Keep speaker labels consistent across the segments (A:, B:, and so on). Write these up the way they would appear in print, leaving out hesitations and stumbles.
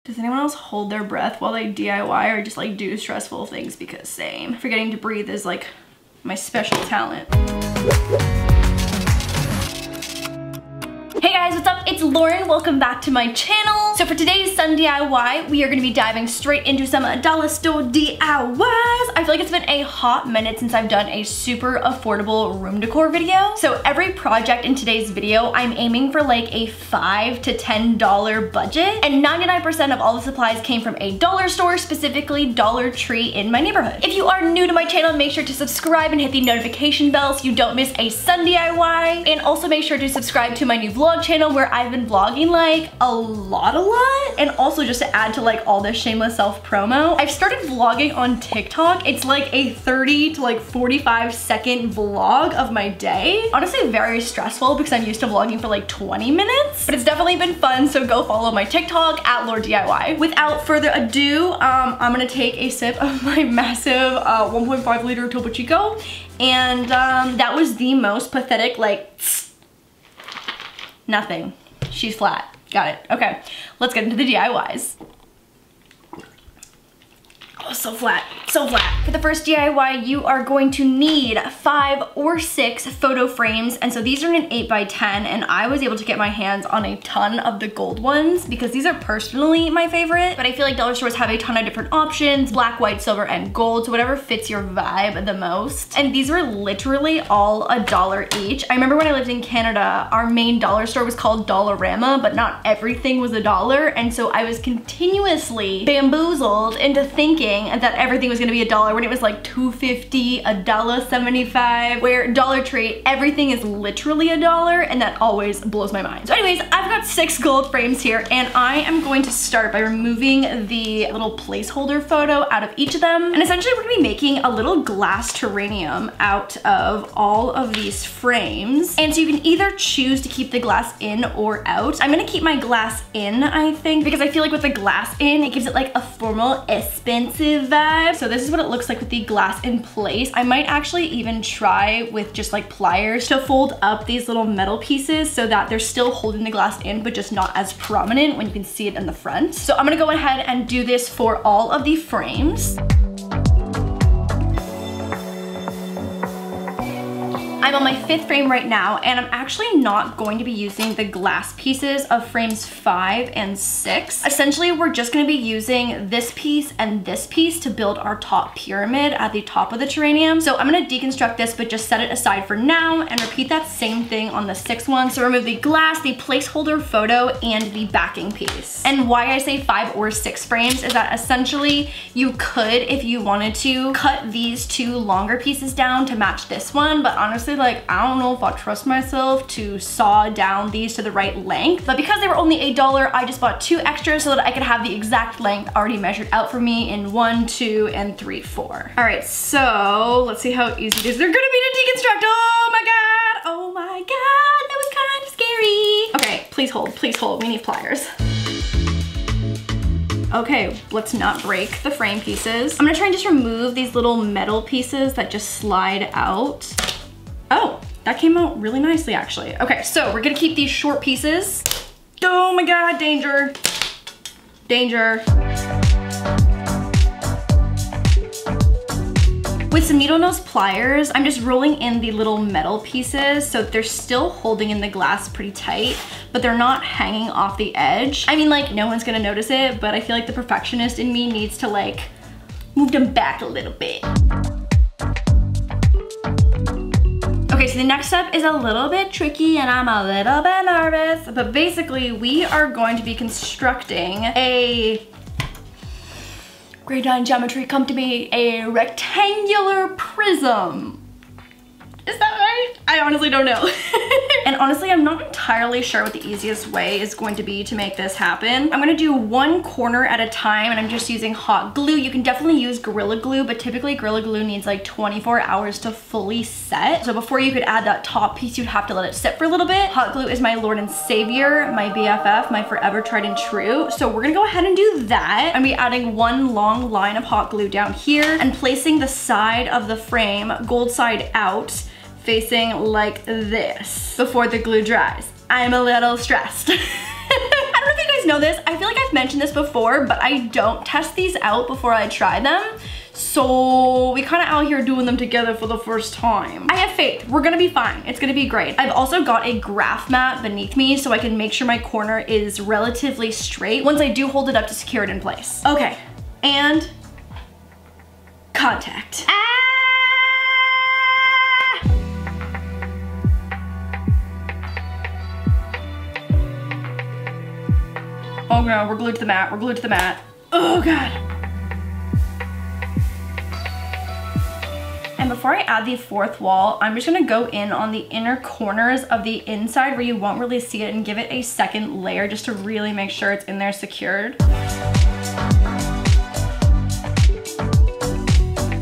A: Does anyone else hold their breath while they DIY or just like do stressful things? Because same. Forgetting to breathe is like my special talent. Hey guys, what's up? It's Lauren. Welcome back to my channel. So for today's Sun DIY, we are going to be diving straight into some dollar store DIYs. I feel like it's been a hot minute since I've done a super affordable room decor video. So every project in today's video, I'm aiming for like a $5 to $10 budget. And 99% of all the supplies came from a dollar store, specifically Dollar Tree in my neighborhood. If you are new to my channel, make sure to subscribe and hit the notification bell so you don't miss a Sun DIY. And also make sure to subscribe to my new vlog channel where I've been vlogging like a lot. And also just to add to like all this shameless self promo, I've started vlogging on TikTok. It's like a 30 to like 45 second vlog of my day. Honestly, very stressful because I'm used to vlogging for like 20 minutes, but it's definitely been fun. So go follow my TikTok at laurDIY. Without further ado, I'm gonna take a sip of my massive 1.5 liter Topo Chico. And that was the most pathetic, like, nothing. She's flat. Got it. Okay, let's get into the DIYs. Oh, so flat, so flat. For the first DIY, you are going to need 5 or 6 photo frames. And so these are an 8x10, and I was able to get my hands on a ton of the gold ones because these are personally my favorite, but I feel like dollar stores have a ton of different options, black, white, silver, and gold, so whatever fits your vibe the most. And these were literally all $1 each. I remember when I lived in Canada, our main dollar store was called Dollarama, but not everything was $1, and so I was continuously bamboozled into thinking that everything was gonna be $1 when it was like $2.50, $1.75, where Dollar Tree, everything is literally $1, and that always blows my mind. So anyways, I've got 6 gold frames here, and I am going to start by removing the little placeholder photo out of each of them. And essentially we're gonna be making a little glass terrarium out of all of these frames. And so you can either choose to keep the glass in or out. I'm gonna keep my glass in, I think, because I feel like with the glass in, it gives it like a formal, expensive vibe. So this is what it looks like with the glass in place. I might actually even try with just like pliers to fold up these little metal pieces so that they're still holding the glass in, but just not as prominent when you can see it in the front. So I'm gonna go ahead and do this for all of the frames. I'm on my 5th frame right now, and I'm actually not going to be using the glass pieces of frames 5 and 6. Essentially, we're just gonna be using this piece and this piece to build our top pyramid at the top of the terrarium. So I'm gonna deconstruct this, but just set it aside for now and repeat that same thing on the 6th one. So remove the glass, the placeholder photo, and the backing piece. And why I say 5 or 6 frames is that essentially you could, if you wanted to, cut these 2 longer pieces down to match this one, but honestly, like, I don't know if I'll trust myself to saw down these to the right length. But because they were only $1, I just bought 2 extras so that I could have the exact length already measured out for me in 1, 2, and 3, 4. All right, so let's see how easy it is. They're gonna be to deconstruct. Oh my God, oh my God, that was kind of scary. Okay, please hold, we need pliers. Okay, let's not break the frame pieces. I'm gonna try and just remove these little metal pieces that just slide out. Oh, that came out really nicely actually. Okay, so we're gonna keep these short pieces. Oh my God, danger. Danger. With some needle nose pliers, I'm just rolling in the little metal pieces so they're still holding in the glass pretty tight, but they're not hanging off the edge. I mean, like, no one's gonna notice it, but I feel like the perfectionist in me needs to like move them back a little bit. Okay, so the next step is a little bit tricky and I'm a little bit nervous, but basically we are going to be constructing a, grade 9 geometry, come to me, a rectangular prism. Is that right? I honestly don't know. And honestly, I'm not entirely sure what the easiest way is going to be to make this happen. I'm gonna do one corner at a time, and I'm just using hot glue. You can definitely use Gorilla Glue, but typically Gorilla Glue needs like 24 hours to fully set. So before you could add that top piece, you'd have to let it sit for a little bit. Hot glue is my Lord and Savior, my BFF, my forever tried and true. So we're gonna go ahead and do that. I'm gonna be adding one long line of hot glue down here and placing the side of the frame, gold side out, facing like this before the glue dries. I'm a little stressed. I don't know if you guys know this. I feel like I've mentioned this before, but I don't test these out before I try them. So we kind of out here doing them together for the first time. I have faith. We're gonna be fine. It's gonna be great. I've also got a graph mat beneath me so I can make sure my corner is relatively straight once I do hold it up to secure it in place. Okay, and contact. Oh no, we're glued to the mat. We're glued to the mat. Oh God. And before I add the fourth wall, I'm just gonna go in on the inner corners of the inside where you won't really see it and give it a second layer just to really make sure it's in there secured.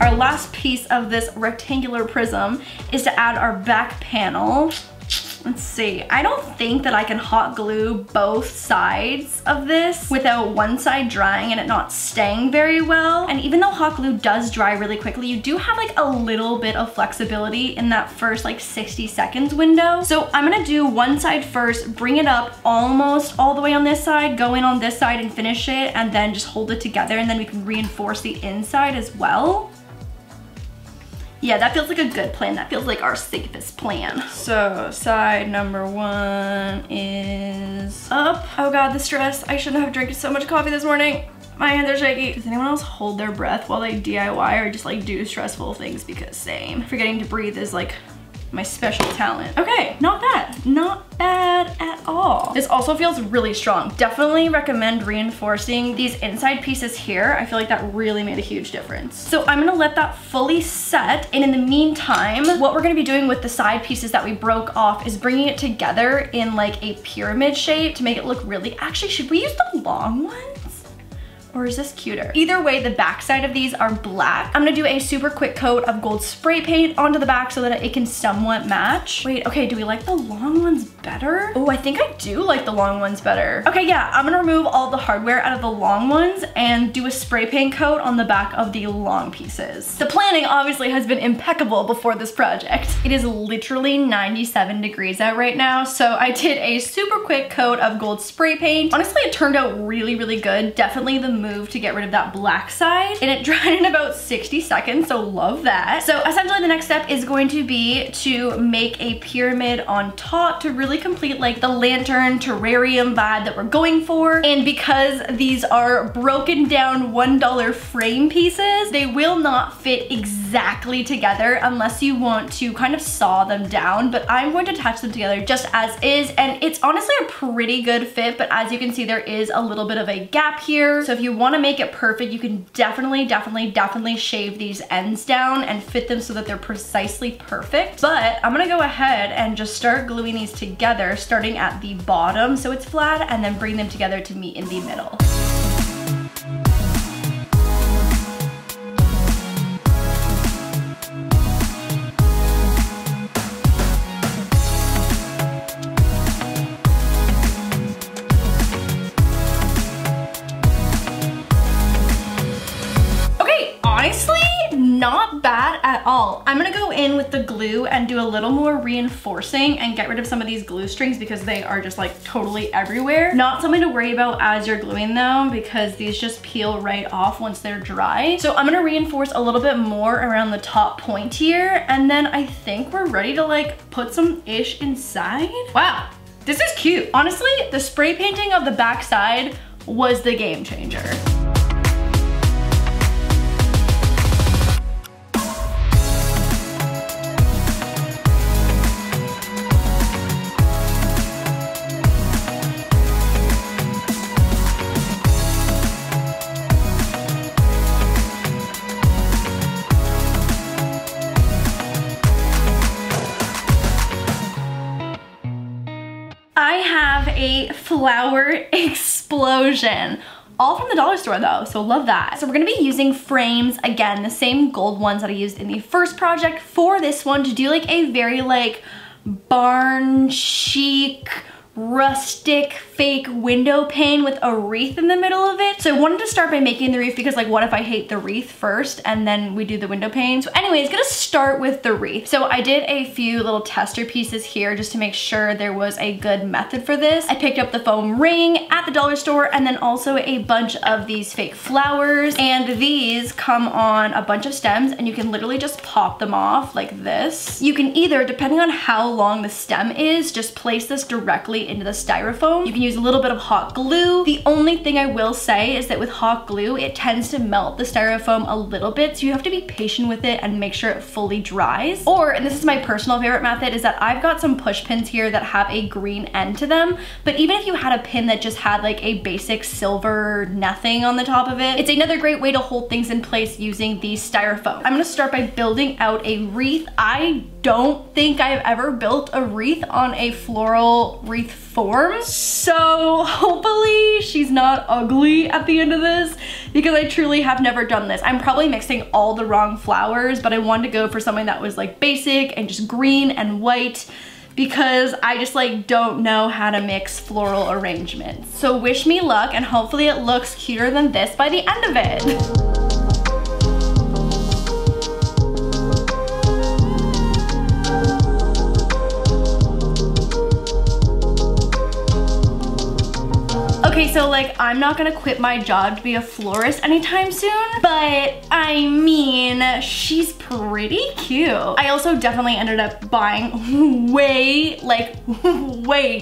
A: Our last piece of this rectangular prism is to add our back panel. Let's see, I don't think that I can hot glue both sides of this without one side drying and it not staying very well. And even though hot glue does dry really quickly, you do have like a little bit of flexibility in that first like 60 seconds window. So I'm gonna do one side first, bring it up almost all the way on this side, go in on this side and finish it, and then just hold it together, and then we can reinforce the inside as well. Yeah, that feels like a good plan. That feels like our safest plan. So side number one is up. Oh God, the stress. I shouldn't have drank so much coffee this morning. My hands are shaky. Does anyone else hold their breath while they DIY or just like do stressful things? Because same. Forgetting to breathe is like my special talent. Okay, not bad. Not bad at all. This also feels really strong. Definitely recommend reinforcing these inside pieces here. I feel like that really made a huge difference. So I'm gonna let that fully set. And in the meantime, what we're gonna be doing with the side pieces that we broke off is bringing it together in like a pyramid shape to make it look really, actually, should we use the long ones? Or is this cuter? Either way, the back side of these are black. I'm gonna do a super quick coat of gold spray paint onto the back so that it can somewhat match. Wait, okay, do we like the long ones better? Oh, I think I do like the long ones better. Okay, yeah, I'm gonna remove all the hardware out of the long ones and do a spray paint coat on the back of the long pieces. The planning obviously has been impeccable before this project. It is literally 97 degrees out right now, so I did a super quick coat of gold spray paint. Honestly, it turned out really, really good. Definitely the move to get rid of that black side, and it dried in about 60 seconds, so love that. So essentially the next step is going to be to make a pyramid on top to really complete like the lantern terrarium vibe that we're going for. And because these are broken down $1 frame pieces, they will not fit exactly together unless you want to kind of saw them down, but I'm going to attach them together just as is, and it's honestly a pretty good fit, but as you can see there is a little bit of a gap here. So if you want to make it perfect, you can definitely shave these ends down and fit them so that they're precisely perfect. But I'm gonna go ahead and just start gluing these together, starting at the bottom so it's flat, and then bring them together to meet in the middle. Honestly, not bad at all. I'm gonna go in with the glue and do a little more reinforcing and get rid of some of these glue strings because they are just like totally everywhere. Not something to worry about as you're gluing them because these just peel right off once they're dry. So I'm gonna reinforce a little bit more around the top point here, and then I think we're ready to like put some ish inside. Wow, this is cute. Honestly, the spray painting of the back side was the game changer. I have a flower explosion. All from the dollar store though, so love that. So we're gonna be using frames, again, the same gold ones that I used in the first project for this one to do like a very like barn chic, rustic fake window pane with a wreath in the middle of it. So I wanted to start by making the wreath because like what if I hate the wreath first and then we do the window pane. So anyways, gonna start with the wreath. So I did a few little tester pieces here just to make sure there was a good method for this. I picked up the foam ring at the dollar store and then also a bunch of these fake flowers, and these come on a bunch of stems and you can literally just pop them off like this. You can either, depending on how long the stem is, just place this directly into the styrofoam. You can use a little bit of hot glue. The only thing I will say is that with hot glue, it tends to melt the styrofoam a little bit, so you have to be patient with it and make sure it fully dries. Or, and this is my personal favorite method, is that I've got some push pins here that have a green end to them, but even if you had a pin that just had like a basic silver nothing on the top of it, it's another great way to hold things in place using the styrofoam. I'm gonna start by building out a wreath. I don't think I've ever built a wreath on a floral wreath form, so hopefully she's not ugly at the end of this because I truly have never done this. I'm probably mixing all the wrong flowers, but I wanted to go for something that was like basic and just green and white because I just like don't know how to mix floral arrangements. So wish me luck and hopefully it looks cuter than this by the end of it. Okay, so like I'm not gonna quit my job to be a florist anytime soon, but I mean, she's pretty cute. I also definitely ended up buying way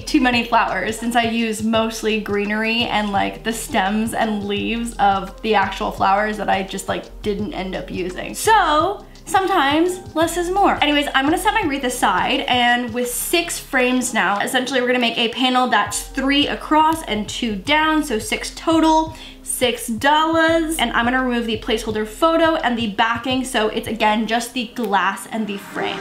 A: too many flowers since I use mostly greenery and like the stems and leaves of the actual flowers that I just like didn't end up using. So sometimes less is more. Anyways, I'm gonna set my wreath aside, and with 6 frames now, essentially we're gonna make a panel that's 3 across and 2 down, so 6 total, $6. And I'm gonna remove the placeholder photo and the backing, so it's again just the glass and the frame.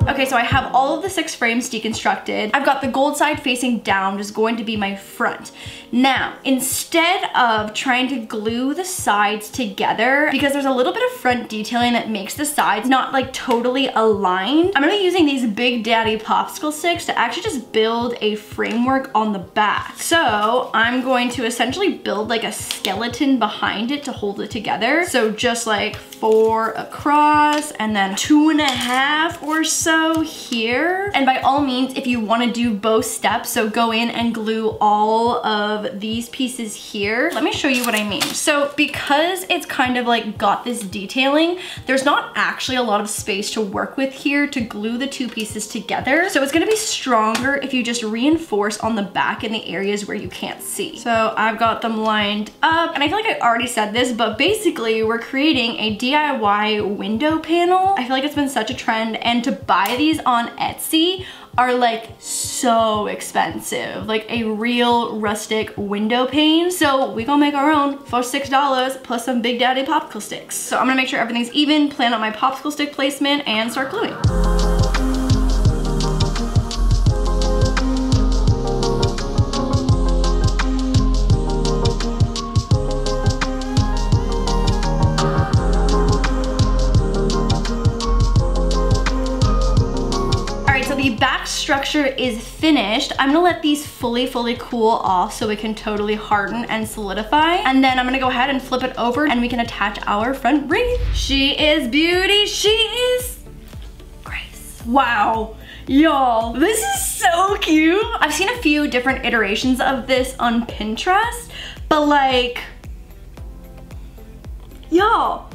A: Okay, so I have all of the 6 frames deconstructed. I've got the gold side facing down, which is going to be my front. Now, instead of trying to glue the sides together, because there's a little bit of front detailing that makes the sides not like totally aligned, I'm gonna be using these Big Daddy popsicle sticks to actually just build a framework on the back. So I'm going to essentially build like a skeleton behind it to hold it together. So just like 4 across and then 2.5 or so here. And by all means, if you want to do both steps, so go in and glue all of these pieces here. Let me show you what I mean. So because it's kind of like got this detailing, there's not actually a lot of space to work with here to glue the 2 pieces together. So it's gonna be stronger if you just reinforce on the back in the areas where you can't see. So I've got them lined up, and I feel like I already said this, but basically we're creating a DIY window panel. I feel like it's been such a trend, and to buy these on Etsy are like so expensive, like a real rustic window pane. So we gonna make our own for $6 plus some Big Daddy popsicle sticks. So I'm gonna make sure everything's even, plan out my popsicle stick placement, and start gluing. The back structure is finished. I'm gonna let these fully cool off so it can totally harden and solidify. And then I'm gonna go ahead and flip it over and we can attach our front wreath. She is beauty, she is grace. Wow. Y'all, this is so cute. I've seen a few different iterations of this on Pinterest, but like, y'all,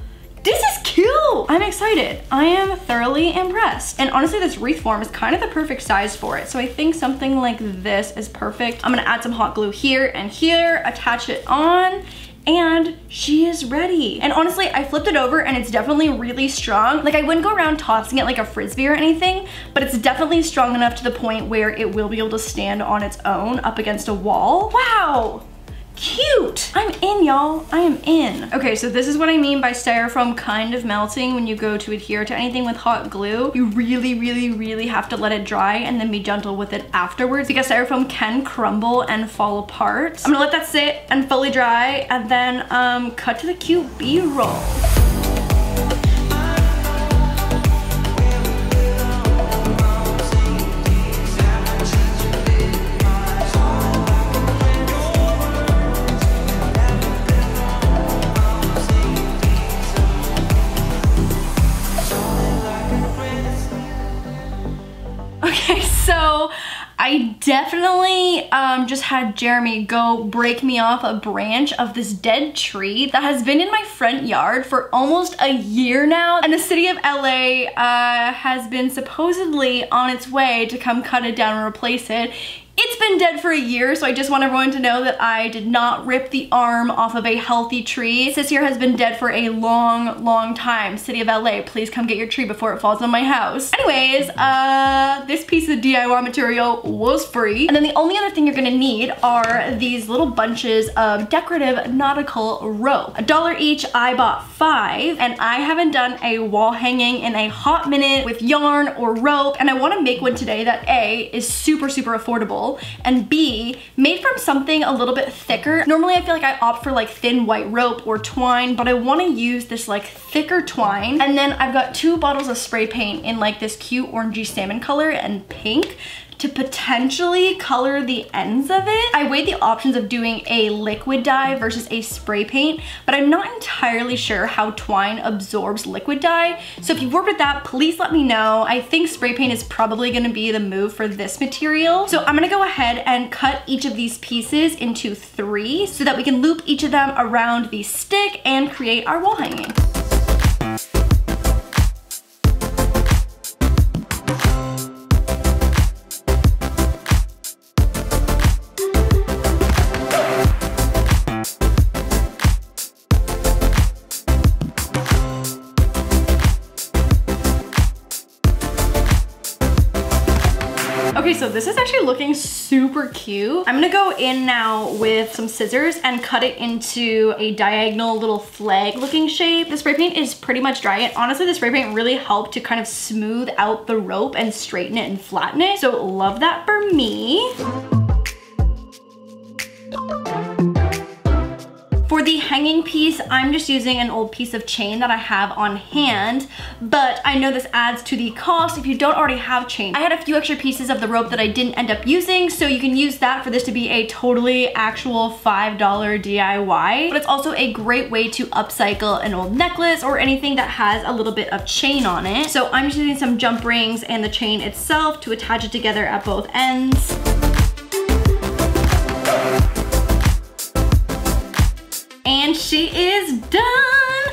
A: this is cute. I'm excited. I am thoroughly impressed. And honestly, this wreath form is kind of the perfect size for it. So I think something like this is perfect. I'm gonna add some hot glue here and here, attach it on, and she is ready. And honestly, I flipped it over and it's definitely really strong. Like I wouldn't go around tossing it like a Frisbee or anything, but it's definitely strong enough to the point where it will be able to stand on its own up against a wall. Wow. Cute. I'm in, y'all. I am in. Okay, so this is what I mean by styrofoam kind of melting when you go to adhere to anything with hot glue. You really have to let it dry and then be gentle with it afterwards because styrofoam can crumble and fall apart. I'm gonna let that sit and fully dry and then cut to the cute B-roll. definitely just had Jeremy go break me off a branch of this dead tree that has been in my front yard for almost a year now, and the city of LA has been supposedly on its way to come cut it down and replace it. It's been dead for a year, so I just want everyone to know that I did not rip the arm off of a healthy tree. This here has been dead for a long time. City of LA, please come get your tree before it falls on my house. Anyways, this piece of DIY material was free. And then the only other thing you're gonna need are these little bunches of decorative nautical rope. $1 each, I bought 5, and I haven't done a wall hanging in a hot minute with yarn or rope, and I wanna make one today that A, is super affordable, and B, made from something a little bit thicker. Normally I feel like I opt for like thin white rope or twine, but I want to use this like thicker twine. And then I've got 2 bottles of spray paint in like this cute orangey salmon color and pink to potentially color the ends of it. I weighed the options of doing a liquid dye versus a spray paint, but I'm not entirely sure how twine absorbs liquid dye. So if you've worked with that, please let me know. I think spray paint is probably gonna be the move for this material. So I'm gonna go ahead and cut each of these pieces into 3 so that we can loop each of them around the stick and create our wall hanging. Okay, so this is actually looking super cute. I'm gonna go in now with some scissors and cut it into a diagonal little flag looking shape. The spray paint is pretty much dry, and honestly the spray paint really helped to kind of smooth out the rope and straighten it and flatten it. So love that for me. For the hanging piece, I'm just using an old piece of chain that I have on hand, but I know this adds to the cost if you don't already have chain. I had a few extra pieces of the rope that I didn't end up using, so you can use that for this to be a totally actual $5 DIY, but it's also a great way to upcycle an old necklace or anything that has a little bit of chain on it. So I'm just using some jump rings and the chain itself to attach it together at both ends. And she is done.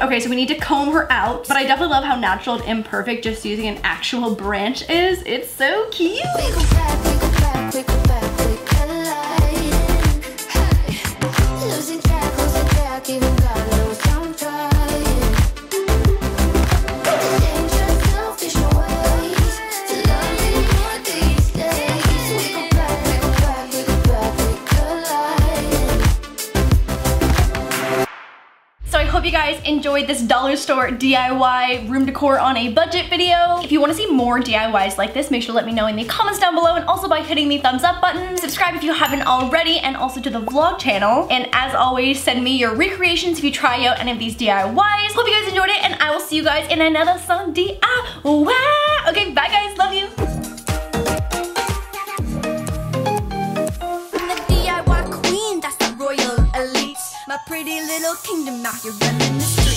A: Okay, so we need to comb her out, but I definitely love how natural and imperfect just using an actual branch is. It's so cute. Hope you guys enjoyed this dollar store DIY room decor on a budget video. If you want to see more DIYs like this, make sure to let me know in the comments down below, and also by hitting the thumbs up button. Subscribe if you haven't already, and also to the vlog channel. And as always, send me your recreations if you try out any of these DIYs. Hope you guys enjoyed it, and I will see you guys in another song DIY. Okay, bye guys, love you.
B: My pretty little kingdom out here running the streets.